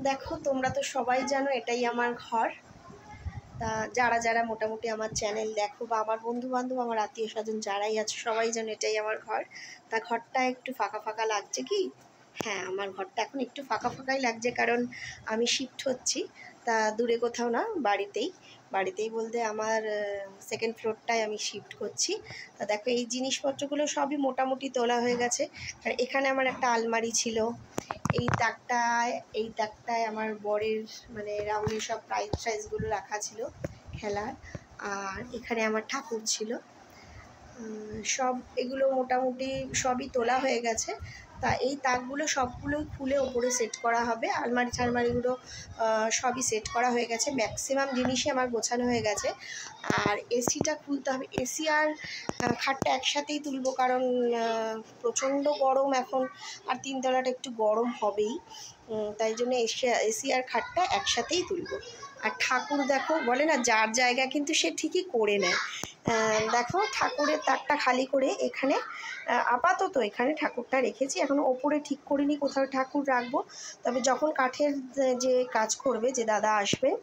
দেখো তোমরা তো সবাই জানো এটাই আমার ঘর। তা যারা যারা মোটামুটি আমার চ্যানেল দেখো বা আমার বন্ধুবান্ধব আমার আত্মীয় স্বজন যারাই আছে সবাই জানো এটাই আমার ঘর। তা ঘরটা একটু ফাঁকা ফাঁকা লাগছে কি? হ্যাঁ, আমার ঘরটা এখন একটু ফাঁকা ফাঁকাই লাগছে, কারণ আমি শিফট হচ্ছি। তা দূরে কোথাও না, বাড়িতেই বলতে আমার সেকেন্ড ফ্লোরটায় আমি শিফট করছি। তা দেখো এই জিনিসপত্রগুলো সবই মোটামুটি তোলা হয়ে গেছে। আর এখানে আমার একটা আলমারি ছিল, এই তাকটায় আমার বরের মানে রাউন্ডের সব প্রাইজগুলো রাখা ছিল খেলার। আর এখানে আমার ঠাকুর ছিল। সব এগুলো মোটামুটি সবই তোলা হয়ে গেছে। তা এই তাকগুলো সবগুলোই খুলে ওপরে সেট করা হবে। আলমারিগুলো সবই সেট করা হয়ে গেছে, ম্যাক্সিমাম জিনিসই আমার গোছানো হয়ে গেছে। আর এসিটা খুলতে হবে, এসি আর খাটটা একসাথেই তুলবো, কারণ প্রচণ্ড গরম এখন, আর তিনতলাটা একটু গরম হবেই, তাই জন্য এসি আর খাটটা একসাথেই তুলবো। আর ঠাকুর দেখো, বলে না যার জায়গা কিন্তু সে ঠিকই করে নেয়। দেখো ঠাকুরের তাকটা খালি করে এখানে আপাতত এখানে ঠাকুরটা রেখেছি, এখন ওপরে ঠিক করিনি কোথাও ঠাকুর রাখবো। তবে যখন কাঠের যে কাজ করবে, যে দাদা আসবেন,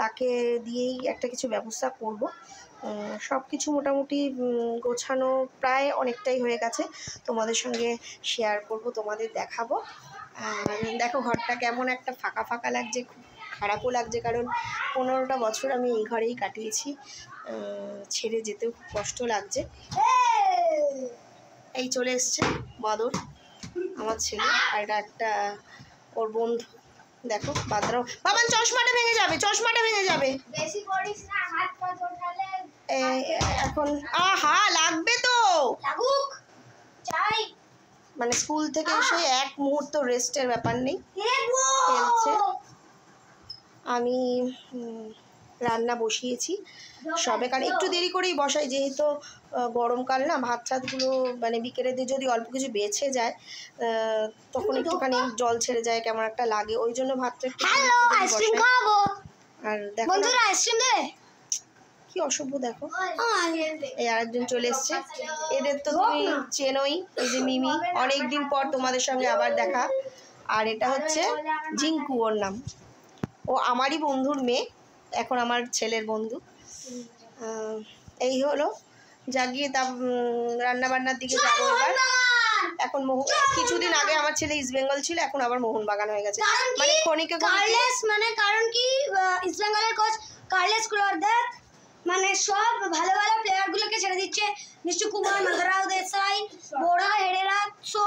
তাকে দিয়েই একটা কিছু ব্যবস্থা করব। সব কিছু মোটামুটি গোছানো প্রায় অনেকটাই হয়ে গেছে, তোমাদের সঙ্গে শেয়ার করব, তোমাদের দেখাবো। আর দেখো ঘরটা কেমন একটা ফাঁকা ফাঁকা লাগছে, খুব খারাপও লাগছে, কারণ 15টা বছর আমি এই ঘরেই কাটিয়েছি, ছেড়ে যেতেও খুব কষ্ট লাগছে। এই চলে এসছে বাদর, আমার ছেলে, আর এটা একটা ওর বন্ধু। দেখো বাদরাও, বাবান চশমাটা ভেঙে যাবে। এখন আহা লাগবে তো, মানে স্কুল থেকে এসে এক মুহূর্ত রেস্টের ব্যাপার নেই, খেলছে। আমি রান্না বসিয়েছি সবে, কারণ একটু দেরি করেই বসাই, যেহেতু গরমকাল না, ভাত টাতগুলো মানে বিকেলের দিকে যদি অল্প কিছু বেঁচে যায় তখন একটুখানি জল ছেড়ে যায়, কেমন একটা লাগে, ওই জন্য ভাতটা একটু। আর দেখো কি অসভ্য, দেখো এই আরেকজন চলে এসছে, এদের তো তুমি চেনোই, এই যে মিমি, অনেকদিন পর তোমাদের সঙ্গে আবার দেখা। আর এটা হচ্ছে জিঙ্কু, ওর নাম, ও আমারই বন্ধুর মেয়ে, এখন আমার ছেলের বন্ধু। এই হলো জাগিয়ে, তা রান্নাবান্নার দিকে যাবো এবার। এখন কিছুদিন আগে আমার ছেলে ইস্ট বেঙ্গল ছিল, এখন আবার মোহনবাগান হয়ে গেছে, মানে খনিকে কারণ কি ইস্ট বেঙ্গলের কোচ কার্লেস ক্লোরদেক মানে সব ভালো ভালো প্লেয়ারগুলোকে ছেড়ে দিচ্ছে, মিস্টার কুমার, মাদারাও দেসাই, বোরা, হেরেরা। সো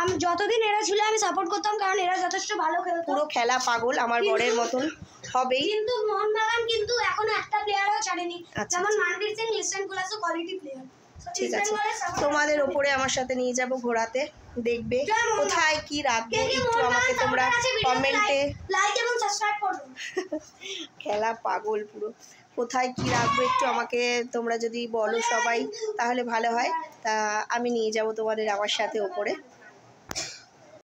আমি যতদিন এরা ছিল আমি সাপোর্ট করতাম, কারণ এরা যথেষ্ট ভালো খেলতো, পুরো খেলা পাগল, আমার বরের মতন হবেই। কিন্তু মোহনবাগান কিন্তু এখনো একটা প্লেয়ারও ছাড়েনি, যেমন মানবীর সিং, লিস্টন কুলাসও কোয়ালিটি প্লেয়ার। ঠিক আছে, তোমাদের ওপরে আমার সাথে নিয়ে যাব ঘোরাতে, দেখবে কোথায় কি রাখবো, একটু আমাকে তোমরা কমেন্টে লাইক এবং সাবস্ক্রাইব করো। খেলা পাগল পুরো, কোথায় কি রাখবো একটু আমাকে তোমরা যদি বলো সবাই, তাহলে ভালো হয়। তা আমি নিয়ে যাব তোমাদের আমার সাথে ওপরে।